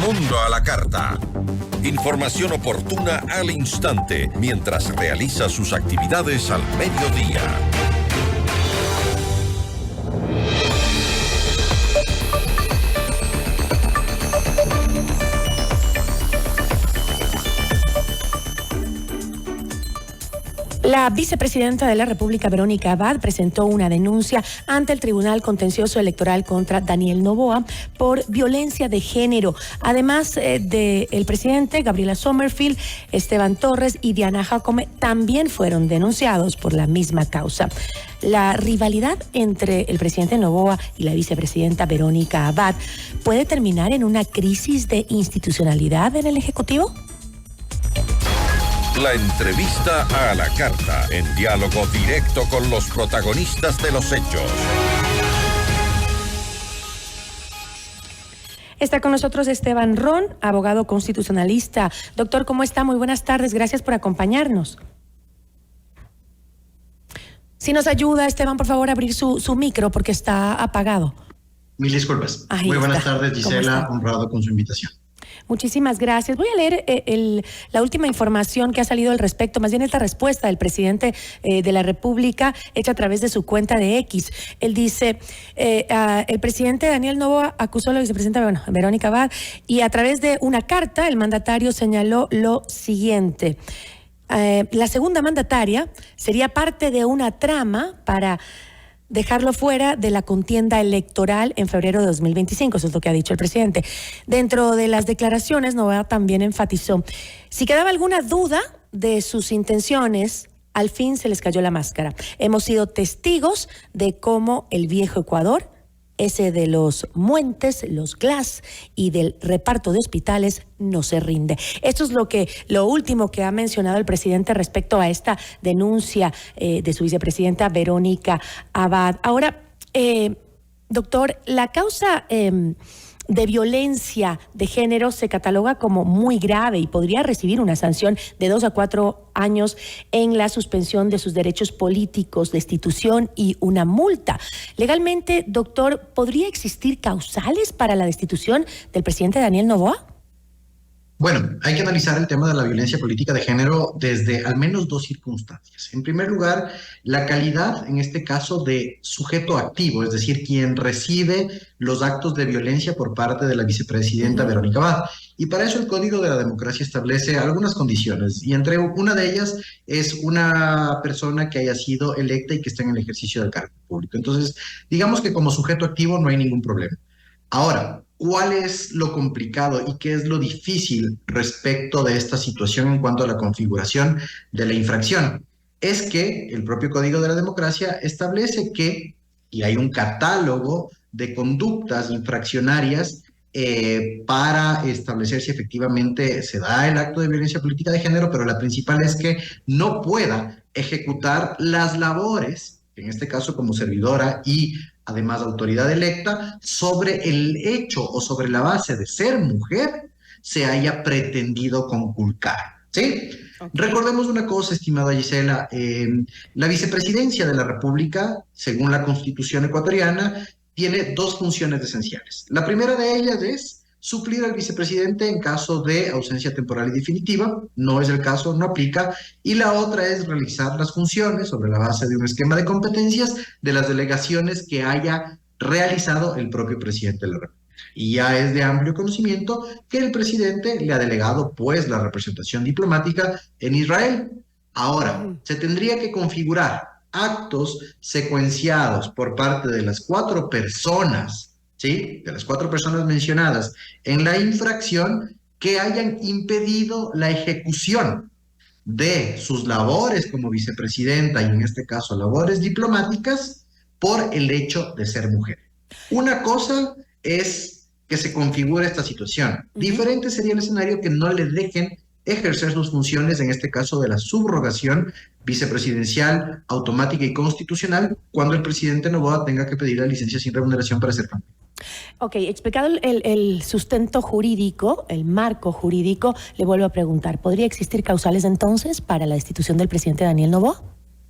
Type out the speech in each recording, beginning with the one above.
Mundo a la Carta. Información oportuna al instante mientras realiza sus actividades al mediodía. La vicepresidenta de la República, Verónica Abad, presentó una denuncia ante el Tribunal Contencioso Electoral contra Daniel Noboa por violencia de género. Además del presidente, Gabriela Sommerfield, Esteban Torres y Diana Jacome también fueron denunciados por la misma causa. La rivalidad entre el presidente Noboa y la vicepresidenta Verónica Abad puede terminar en una crisis de institucionalidad en el Ejecutivo. La entrevista a la carta, en diálogo directo con los protagonistas de los hechos. Está con nosotros Esteban Ron, abogado constitucionalista. Doctor, ¿cómo está? Muy buenas tardes, gracias por acompañarnos. Si nos ayuda, Esteban, por favor, a abrir su micro porque está apagado. Mil disculpas. Ahí Muy buenas está. tardes, Gisela, honrado con su invitación. Muchísimas gracias. Voy a leer la última información que ha salido al respecto, más bien esta respuesta del presidente de la República hecha a través de su cuenta de X. Él dice, el presidente Daniel Noboa acusó a la vicepresidenta Verónica Abad y a través de una carta el mandatario señaló lo siguiente. La segunda mandataria sería parte de una trama para dejarlo fuera de la contienda electoral en febrero de 2025, eso es lo que ha dicho el presidente. Dentro de las declaraciones, Noboa también enfatizó, si quedaba alguna duda de sus intenciones, al fin se les cayó la máscara. Hemos sido testigos de cómo el viejo Ecuador, ese de los Muentes, los Glass y del reparto de hospitales, no se rinde. Esto es lo último que ha mencionado el presidente respecto a esta denuncia de su vicepresidenta Verónica Abad. Ahora, doctor, la causa de violencia de género se cataloga como muy grave y podría recibir una sanción de 2 a 4 años en la suspensión de sus derechos políticos, destitución y una multa. Legalmente, doctor, ¿podría existir causales para la destitución del presidente Daniel Noboa? Bueno, hay que analizar el tema de la violencia política de género desde al menos dos circunstancias. En primer lugar, la calidad, en este caso, de sujeto activo, es decir, quien recibe los actos de violencia por parte de la vicepresidenta Verónica Abad. Y para eso el Código de la Democracia establece algunas condiciones, y entre una de ellas es una persona que haya sido electa y que esté en el ejercicio del cargo público. Entonces, digamos que como sujeto activo no hay ningún problema. Ahora, ¿cuál es lo complicado y qué es lo difícil respecto de esta situación en cuanto a la configuración de la infracción? Es que el propio Código de la Democracia establece que, y hay un catálogo de conductas infraccionarias para establecer si efectivamente se da el acto de violencia política de género, pero la principal es que no pueda ejecutar las labores, en este caso como servidora y además autoridad electa, sobre el hecho o sobre la base de ser mujer, se haya pretendido conculcar, ¿sí? Okay. Recordemos una cosa, estimada Gisela, la vicepresidencia de la República, según la Constitución ecuatoriana, tiene dos funciones esenciales. La primera de ellas es suplir al vicepresidente en caso de ausencia temporal y definitiva, no es el caso, no aplica, y la otra es realizar las funciones sobre la base de un esquema de competencias de las delegaciones que haya realizado el propio presidente de la República. Y ya es de amplio conocimiento que el presidente le ha delegado pues la representación diplomática en Israel. Ahora, se tendría que configurar actos secuenciados por parte de las 4 personas, ¿sí? De las 4 personas mencionadas en la infracción que hayan impedido la ejecución de sus labores como vicepresidenta y en este caso labores diplomáticas por el hecho de ser mujer. Una cosa es que se configure esta situación. Diferente sería el escenario que no le dejen ejercer sus funciones, en este caso de la subrogación vicepresidencial automática y constitucional, cuando el presidente Noboa tenga que pedir la licencia sin remuneración para hacer campaña. Ok, explicado el sustento jurídico, el marco jurídico, le vuelvo a preguntar, ¿podría existir causales entonces para la destitución del presidente Daniel Noboa?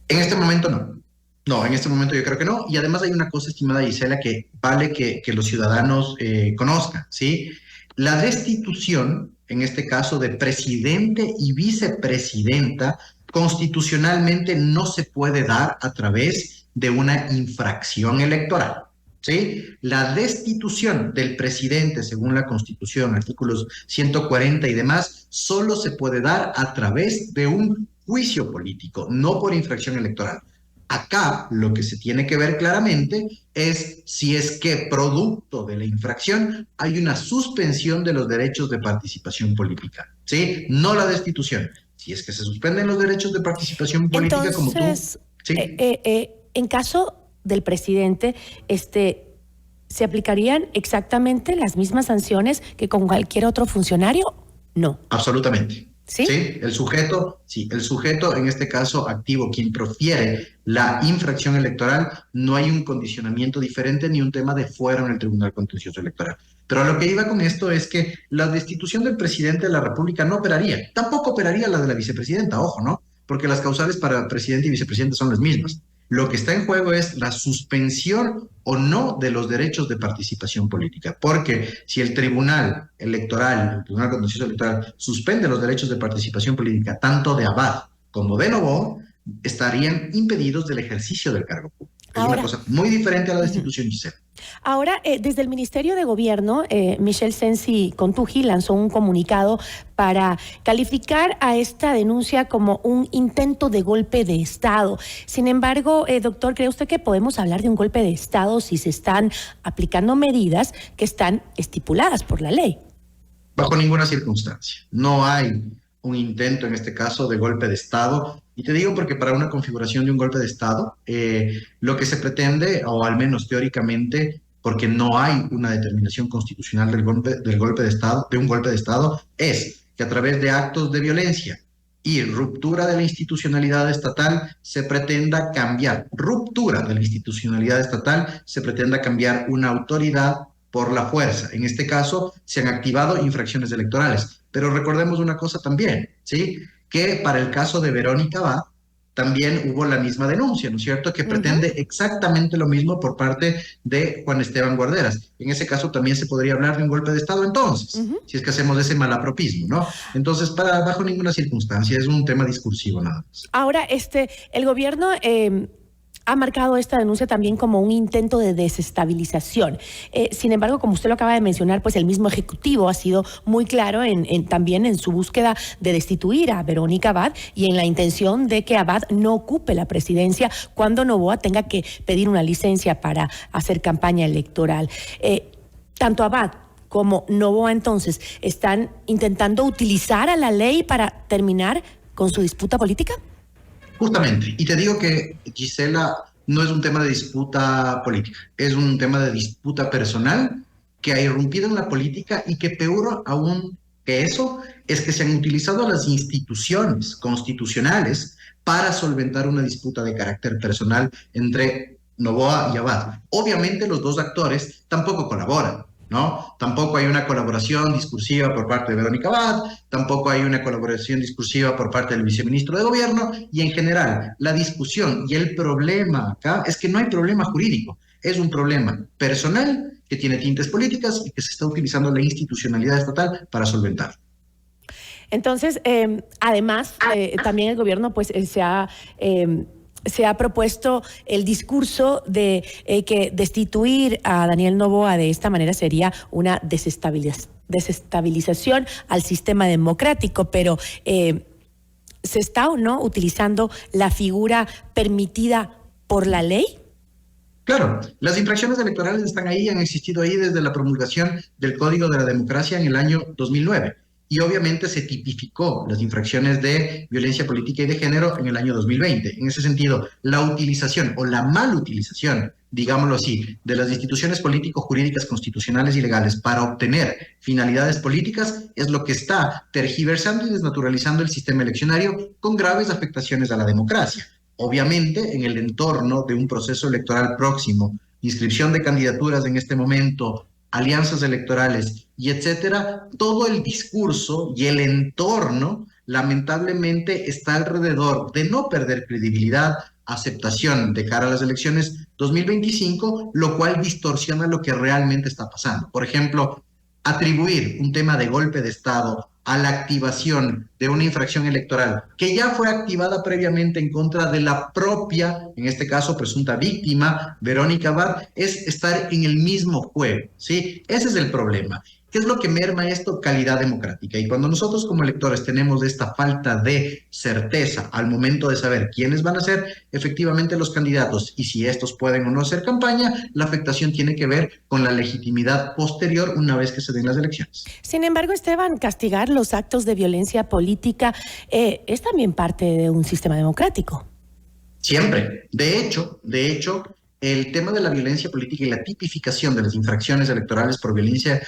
En este momento no. No, en este momento yo creo que no. Y además hay una cosa, estimada Gisela, que vale que los ciudadanos conozcan, ¿sí? La destitución, en este caso de presidente y vicepresidenta, constitucionalmente no se puede dar a través de una infracción electoral. ¿Sí? La destitución del presidente, según la Constitución, artículos 140 y demás, solo se puede dar a través de un juicio político, no por infracción electoral. Acá lo que se tiene que ver claramente es si es que producto de la infracción hay una suspensión de los derechos de participación política, ¿sí? No la destitución. Si es que se suspenden los derechos de participación política, Entonces, como tú, ¿sí? en caso del presidente, ¿se aplicarían exactamente las mismas sanciones que con cualquier otro funcionario? No. Absolutamente. ¿Sí? ¿Sí? El sujeto, en este caso activo, quien profiere la infracción electoral, no hay un condicionamiento diferente ni un tema de fuero en el Tribunal Contencioso Electoral. Pero a lo que iba con esto es que la destitución del presidente de la República no operaría. Tampoco operaría la de la vicepresidenta, ojo, ¿no? Porque las causales para presidente y vicepresidente son las mismas. Lo que está en juego es la suspensión o no de los derechos de participación política, porque si el Tribunal Electoral, el Tribunal Contencioso Electoral, suspende los derechos de participación política, tanto de Abad como de Noboa, estarían impedidos del ejercicio del cargo público. Es una cosa muy diferente a la destitución, Gisela. Ahora, desde el Ministerio de Gobierno, Michelle Sensi Contuji lanzó un comunicado para calificar a esta denuncia como un intento de golpe de Estado. Sin embargo, doctor, ¿cree usted que podemos hablar de un golpe de Estado si se están aplicando medidas que están estipuladas por la ley? Bajo ninguna circunstancia. No hay un intento, en este caso, de golpe de Estado. Y te digo porque para una configuración de un golpe de Estado, lo que se pretende, o al menos teóricamente, porque no hay una determinación constitucional del golpe de Estado, de un golpe de Estado, es que a través de actos de violencia y ruptura de la institucionalidad estatal se pretenda cambiar, se pretenda cambiar una autoridad por la fuerza. En este caso, se han activado infracciones electorales. Pero recordemos una cosa también, ¿sí? Que para el caso de Verónica Abad, también hubo la misma denuncia, ¿no es cierto?, que pretende exactamente lo mismo por parte de Juan Esteban Guarderas. En ese caso también se podría hablar de un golpe de Estado entonces, si es que hacemos ese malapropismo, ¿no? Entonces, bajo ninguna circunstancia, es un tema discursivo nada más. Ahora, el gobierno ha marcado esta denuncia también como un intento de desestabilización. Sin embargo, como usted lo acaba de mencionar, pues el mismo Ejecutivo ha sido muy claro también en su búsqueda de destituir a Verónica Abad y en la intención de que Abad no ocupe la presidencia cuando Noboa tenga que pedir una licencia para hacer campaña electoral. Tanto Abad como Noboa, entonces, ¿están intentando utilizar a la ley para terminar con su disputa política? Justamente, y te digo que, Gisela, no es un tema de disputa política, es un tema de disputa personal que ha irrumpido en la política y que peor aún que eso es que se han utilizado las instituciones constitucionales para solventar una disputa de carácter personal entre Noboa y Abad. Obviamente los dos actores tampoco colaboran, ¿no? Tampoco hay una colaboración discursiva por parte de Verónica Abad, tampoco hay una colaboración discursiva por parte del viceministro de Gobierno, y en general la discusión y el problema acá es que no hay problema jurídico, es un problema personal que tiene tintes políticas y que se está utilizando la institucionalidad estatal para solventar. Entonces, además, también el gobierno pues se ha propuesto el discurso de que destituir a Daniel Noboa de esta manera sería una desestabilización al sistema democrático, pero ¿se está o no utilizando la figura permitida por la ley? Claro, las infracciones electorales están ahí, han existido ahí desde la promulgación del Código de la Democracia en el año 2009. Y obviamente se tipificó las infracciones de violencia política y de género en el año 2020. En ese sentido, la utilización o la malutilización, digámoslo así, de las instituciones político-jurídicas constitucionales y legales para obtener finalidades políticas es lo que está tergiversando y desnaturalizando el sistema eleccionario con graves afectaciones a la democracia. Obviamente, en el entorno de un proceso electoral próximo, inscripción de candidaturas en este momento, alianzas electorales y etcétera, todo el discurso y el entorno lamentablemente está alrededor de no perder credibilidad, aceptación de cara a las elecciones 2025, lo cual distorsiona lo que realmente está pasando. Por ejemplo, atribuir un tema de golpe de Estado a la activación de una infracción electoral que ya fue activada previamente en contra de la propia, en este caso, presunta víctima, Verónica Abad, es estar en el mismo juego, ¿sí? Ese es el problema. ¿Qué es lo que merma esto? Calidad democrática. Y cuando nosotros como electores tenemos esta falta de certeza al momento de saber quiénes van a ser efectivamente los candidatos y si estos pueden o no hacer campaña, la afectación tiene que ver con la legitimidad posterior una vez que se den las elecciones. Sin embargo, Esteban, castigar los actos de violencia política es también parte de un sistema democrático. Siempre. De hecho, el tema de la violencia política y la tipificación de las infracciones electorales por violencia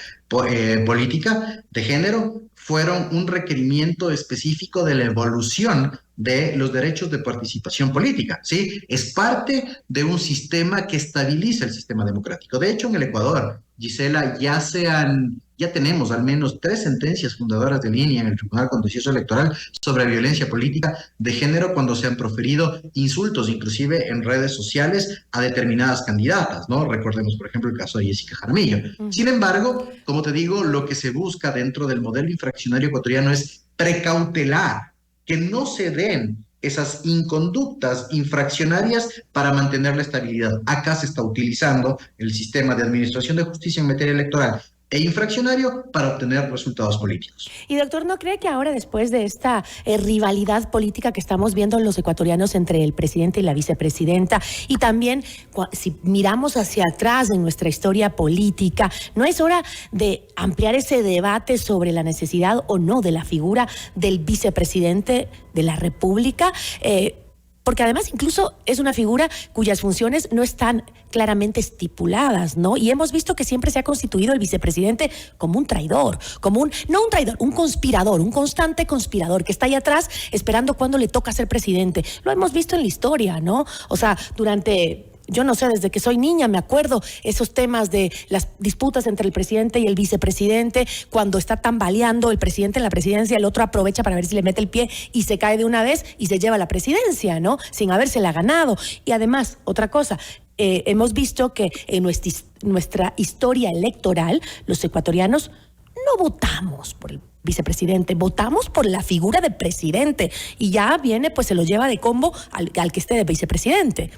política de género fueron un requerimiento específico de la evolución de los derechos de participación política, ¿sí? Es parte de un sistema que estabiliza el sistema democrático. De hecho, en el Ecuador, Gisela, ya tenemos al menos 3 sentencias fundadoras de línea en el Tribunal Contencioso Electoral sobre violencia política de género cuando se han proferido insultos, inclusive en redes sociales, a determinadas candidatas, ¿no? Recordemos, por ejemplo, el caso de Jessica Jaramillo. Sin embargo, como te digo, lo que se busca dentro del modelo infraccionario ecuatoriano es precautelar que no se den esas inconductas infraccionarias para mantener la estabilidad. Acá se está utilizando el sistema de administración de justicia en materia electoral e infraccionario para obtener resultados políticos. Y doctor, ¿no cree que ahora, después de esta rivalidad política que estamos viendo los ecuatorianos entre el presidente y la vicepresidenta, y también si miramos hacia atrás en nuestra historia política, ¿no es hora de ampliar ese debate sobre la necesidad o no de la figura del vicepresidente de la República? Porque además incluso es una figura cuyas funciones no están claramente estipuladas, ¿no? Y hemos visto que siempre se ha constituido el vicepresidente como un traidor, un conspirador, un constante conspirador que está ahí atrás esperando cuando le toca ser presidente. Lo hemos visto en la historia, ¿no? O sea, yo no sé, desde que soy niña me acuerdo esos temas de las disputas entre el presidente y el vicepresidente, cuando está tambaleando el presidente en la presidencia, el otro aprovecha para ver si le mete el pie y se cae de una vez y se lleva la presidencia, ¿no? Sin habérsela ganado. Y además, otra cosa, hemos visto que en nuestra historia electoral, los ecuatorianos no votamos por el vicepresidente, votamos por la figura de presidente y ya viene, pues se lo lleva de combo al que esté de vicepresidente.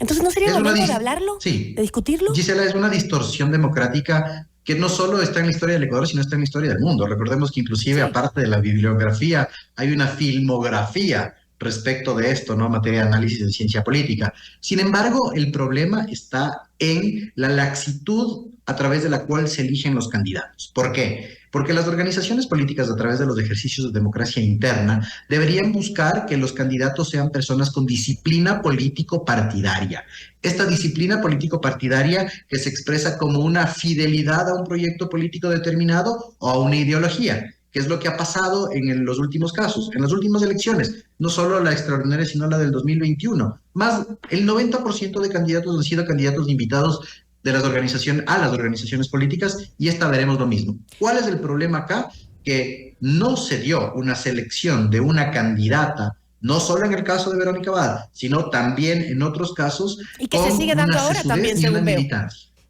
Entonces, ¿no sería el momento de hablarlo? Sí. ¿De discutirlo? Gisela, es una distorsión democrática que no solo está en la historia del Ecuador, sino está en la historia del mundo. Recordemos que inclusive, aparte de la bibliografía, hay una filmografía respecto de esto, ¿no? Materia de análisis de ciencia política. Sin embargo, el problema está en la laxitud a través de la cual se eligen los candidatos. ¿Por qué? Porque las organizaciones políticas, a través de los ejercicios de democracia interna, deberían buscar que los candidatos sean personas con disciplina político-partidaria. Esta disciplina político-partidaria que se expresa como una fidelidad a un proyecto político determinado o a una ideología, que es lo que ha pasado en los últimos casos, en las últimas elecciones, no solo la extraordinaria, sino la del 2021. Más el 90% de candidatos han sido candidatos invitados de las organizaciones políticas, y esta veremos lo mismo. ¿Cuál es el problema acá? Que no se dio una selección de una candidata, no solo en el caso de Verónica Abad, sino también en otros casos. Y que se sigue dando ahora también, según veo.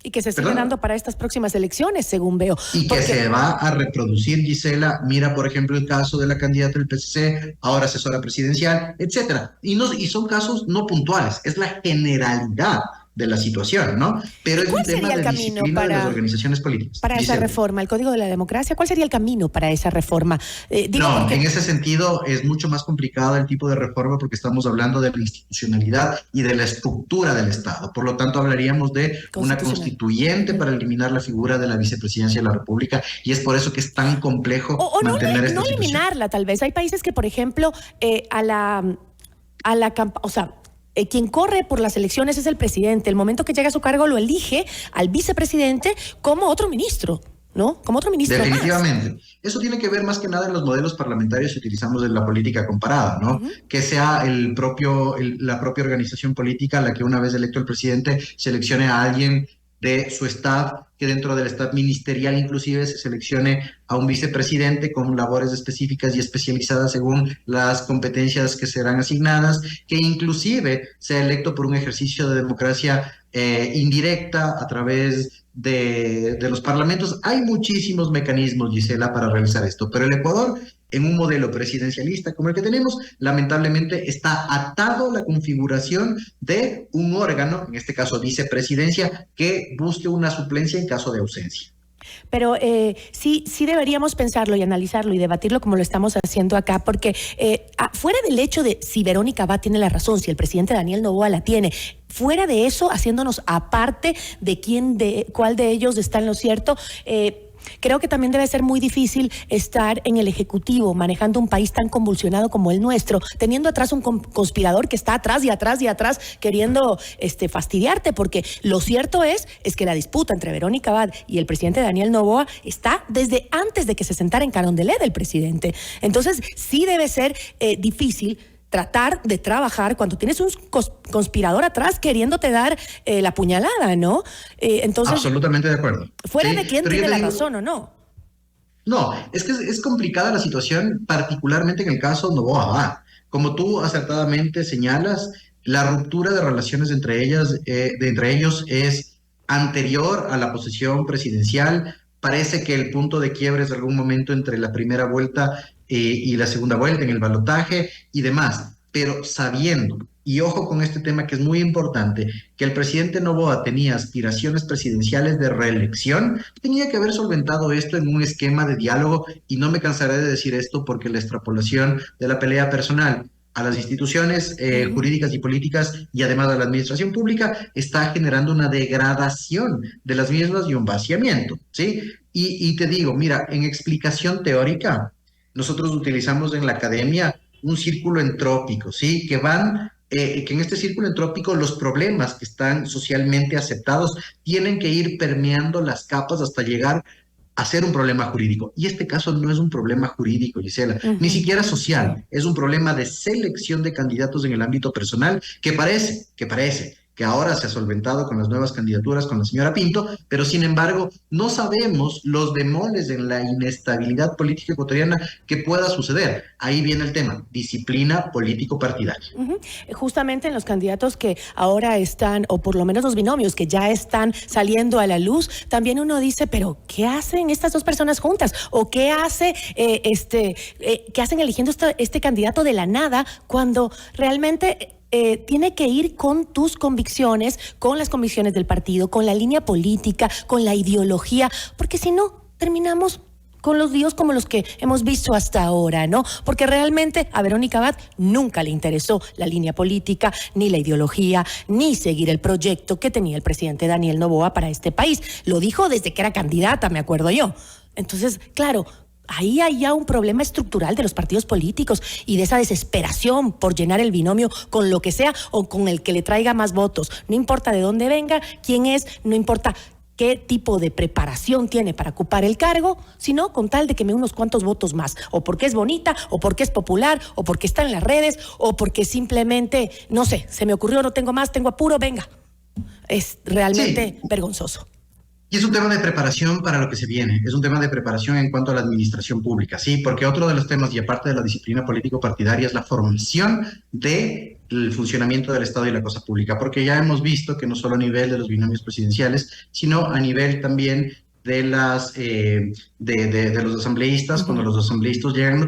Y que se sigue dando para estas próximas elecciones, según veo. Y que se va a reproducir, Gisela. Mira, por ejemplo, el caso de la candidata del PCC, ahora asesora presidencial, etcétera. Y son casos no puntuales, es la generalidad de la situación, ¿no? Pero es un tema de disciplina de las organizaciones políticas. Para esa reforma, el Código de la Democracia, ¿cuál sería el camino para esa reforma? En ese sentido es mucho más complicado el tipo de reforma porque estamos hablando de la institucionalidad y de la estructura del Estado. Por lo tanto, hablaríamos de una constituyente para eliminar la figura de la vicepresidencia de la República, y es por eso que es tan complejo mantener esta situación. No eliminarla, tal vez. Hay países que, por ejemplo, quien corre por las elecciones es el presidente. El momento que llega a su cargo lo elige al vicepresidente como otro ministro, ¿no? Como otro ministro. Definitivamente. Más. Eso tiene que ver más que nada en los modelos parlamentarios que utilizamos en la política comparada, ¿no? Que sea la propia organización política la que, una vez electo el presidente, seleccione a alguien de su staff, que dentro del staff ministerial inclusive se seleccione a un vicepresidente con labores específicas y especializadas según las competencias que serán asignadas, que inclusive sea electo por un ejercicio de democracia indirecta a través de los parlamentos. Hay muchísimos mecanismos, Gisela, para realizar esto, pero el Ecuador, en un modelo presidencialista como el que tenemos, lamentablemente está atado a la configuración de un órgano, en este caso vicepresidencia, que busque una suplencia en caso de ausencia. Pero sí deberíamos pensarlo y analizarlo y debatirlo como lo estamos haciendo acá, porque fuera del hecho de si Verónica Abad tiene la razón, si el presidente Daniel Noboa la tiene, fuera de eso, haciéndonos aparte de cuál de ellos está en lo cierto, creo que también debe ser muy difícil estar en el Ejecutivo manejando un país tan convulsionado como el nuestro, teniendo atrás un conspirador que está atrás y atrás y atrás queriendo fastidiarte, porque lo cierto es que la disputa entre Verónica Abad y el presidente Daniel Noboa está desde antes de que se sentara en Carondelet el presidente. Entonces sí debe ser difícil tratar de trabajar cuando tienes un conspirador atrás queriéndote dar la puñalada, ¿no? Entonces, absolutamente de acuerdo. Fuera sí, de quién tiene la razón o no. No, es que es complicada la situación, particularmente en el caso Noboa Abad. Como tú acertadamente señalas, la ruptura de relaciones entre ellos es anterior a la posesión presidencial. Parece que el punto de quiebre es algún momento entre la primera vuelta y la segunda vuelta en el balotaje y demás, pero sabiendo, y ojo con este tema que es muy importante, que el presidente Noboa tenía aspiraciones presidenciales de reelección, tenía que haber solventado esto en un esquema de diálogo, y no me cansaré de decir esto porque la extrapolación de la pelea personal a las instituciones jurídicas y políticas y además a la administración pública está generando una degradación de las mismas y un vaciamiento, ¿sí? Y te digo, mira, en explicación teórica, nosotros utilizamos en la academia un círculo entrópico, ¿sí? Que en este círculo entrópico los problemas que están socialmente aceptados tienen que ir permeando las capas hasta llegar a ser un problema jurídico. Y este caso no es un problema jurídico, Gisela, ni siquiera social, es un problema de selección de candidatos en el ámbito personal que parece que ahora se ha solventado con las nuevas candidaturas con la señora Pinto, pero sin embargo no sabemos los bemoles en la inestabilidad política ecuatoriana que pueda suceder. Ahí viene el tema, disciplina político-partidaria. Justamente en los candidatos que ahora están, o por lo menos los binomios que ya están saliendo a la luz, también uno dice, pero ¿qué hacen estas dos personas juntas? ¿O qué hacen eligiendo este candidato de la nada cuando realmente tiene que ir con tus convicciones, con las convicciones del partido, con la línea política, con la ideología, porque si no, terminamos con los líos como los que hemos visto hasta ahora, ¿no? Porque realmente a Verónica Abad nunca le interesó la línea política, ni la ideología, ni seguir el proyecto que tenía el presidente Daniel Noboa para este país. Lo dijo desde que era candidata, me acuerdo yo. Entonces, claro, ahí hay ya un problema estructural de los partidos políticos y de esa desesperación por llenar el binomio con lo que sea o con el que le traiga más votos. No importa de dónde venga, quién es, no importa qué tipo de preparación tiene para ocupar el cargo, sino con tal de que me unos cuantos votos más, o porque es bonita, o porque es popular, o porque está en las redes, o porque simplemente, no sé, se me ocurrió, no tengo más, tengo apuro, venga. Es realmente vergonzoso. Y es un tema de preparación para lo que se viene, es un tema de preparación en cuanto a la administración pública, ¿sí? Porque otro de los temas, y aparte de la disciplina político-partidaria, es la formación del funcionamiento del Estado y la cosa pública, porque ya hemos visto que no solo a nivel de los binomios presidenciales, sino a nivel también de los asambleístas, cuando los asambleístas llegan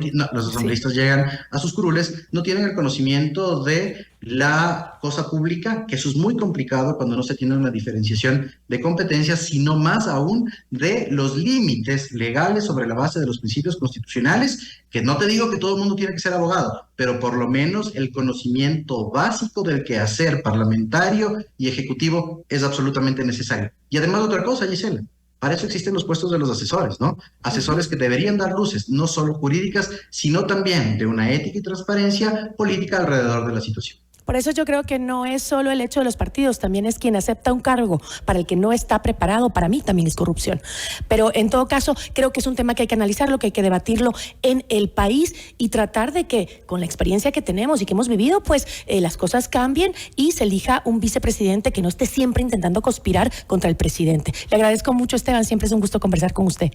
a sus curules, no tienen el conocimiento de la cosa pública, que eso es muy complicado cuando no se tiene una diferenciación de competencias, sino más aún de los límites legales sobre la base de los principios constitucionales, que no te digo que todo el mundo tiene que ser abogado, pero por lo menos el conocimiento básico del quehacer parlamentario y ejecutivo es absolutamente necesario. Y además otra cosa, Gisela, para eso existen los puestos de los asesores, ¿no? Asesores que deberían dar luces, no solo jurídicas, sino también de una ética y transparencia política alrededor de la situación. Por eso yo creo que no es solo el hecho de los partidos, también es quien acepta un cargo para el que no está preparado, para mí también es corrupción. Pero en todo caso, creo que es un tema que hay que analizarlo, que hay que debatirlo en el país y tratar de que con la experiencia que tenemos y que hemos vivido, pues las cosas cambien y se elija un vicepresidente que no esté siempre intentando conspirar contra el presidente. Le agradezco mucho, Esteban, siempre es un gusto conversar con usted.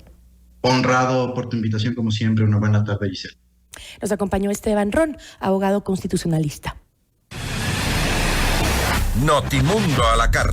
Honrado por tu invitación, como siempre. Una buena tarde, Gisela. Nos acompañó Esteban Ron, abogado constitucionalista. Notimundo a la carta.